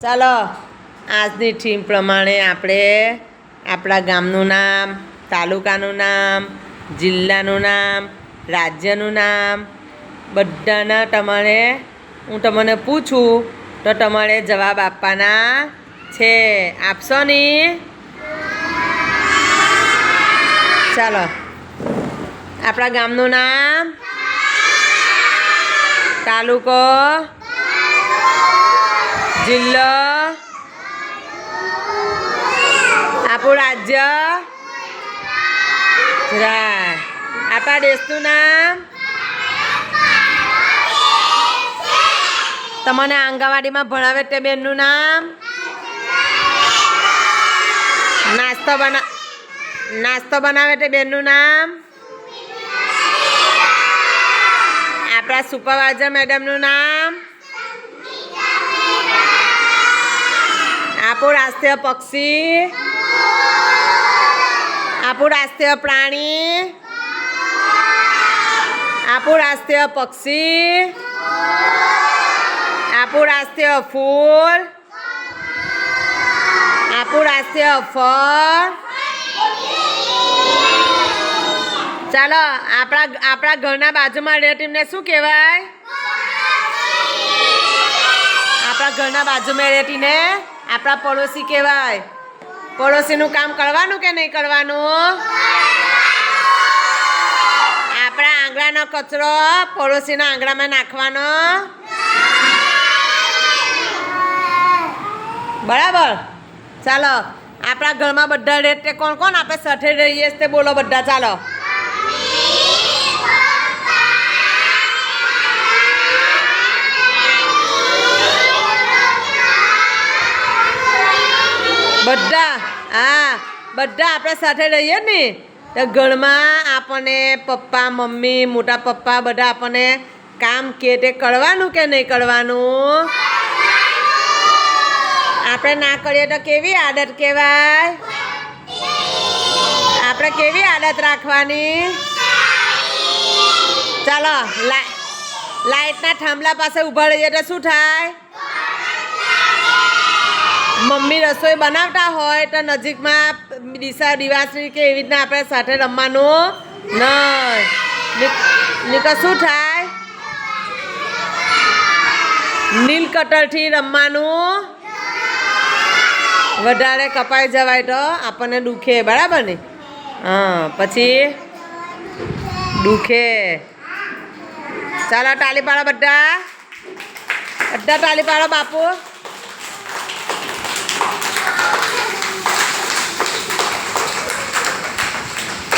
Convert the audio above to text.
ચાલો આજની થીમ પ્રમાણે આપણે આપણા ગામનું નામ, તાલુકાનું નામ, જિલ્લાનું નામ, રાજ્યનું નામ બધાના હું તમને પૂછું તો તમારે જવાબ આપવાના છે. આપશો ને? ચાલો, આપણા ગામનું નામ, તાલુકો, જિલ્લો, આપણું રાજ્ય, આપણા દેશનું નામ, તમને આંગણવાડીમાં ભણાવે તે બેનનું નામ, નાસ્તો બનાવે તે બેનનું નામ, આપણા સુપરવાઇઝર મેડમનું નામ, આપણું રાષ્ટ્રીય પક્ષી, આપણું રાષ્ટ્રીય પ્રાણી, આપણું રાષ્ટ્રીય પક્ષી, આપણું રાષ્ટ્રીય ફૂલ, આપણું રાષ્ટ્રીય ફળ. ચાલો, આપણા ઘરના બાજુમાં રહે તેમને શું કહેવાય? આપણા ઘરના બાજુમાં રહેતીને આપણા પડોશી કહેવાય. પડોશીનું કામ કરવાનું કે નહીં કરવાનું? આપણા આંગણાનો કચરો પડોશીના આંગણામાં નાખવાનો બરાબર. ચાલો, આપણા ઘરમાં બધા રહે તે કોણ કોણ આપણે સાથે રહીએ તે બોલો બધા. ચાલો, બધા. હા, બધા આપણે સાથે રહીએ ને તો ઘરમાં આપણને પપ્પા, મમ્મી, મોટા પપ્પા બધા આપણને કામ કે તે કરવાનું કે નહીં કરવાનું? આપણે ના કરીએ તો કેવી આદત કહેવાય? આપણે કેવી આદત રાખવાની? ચાલો, લાઇટના થાંભલા પાસે ઊભા રહીએ તો શું થાય? મમ્મી રસોઈ બનાવતા હોય તો નજીકમાં દિવાસળી કે એવી રીતના આપણે સાથે રમવાનું નહીં. શું થાય? નીલ કટરથી રમવાનું. વધારે કપાઈ જવાય તો આપણને દુખે, બરાબર ને? હા, પછી દુખે. ચાલો, તાળી પાડો બધા. બધા તાળી પાડો બાપુ.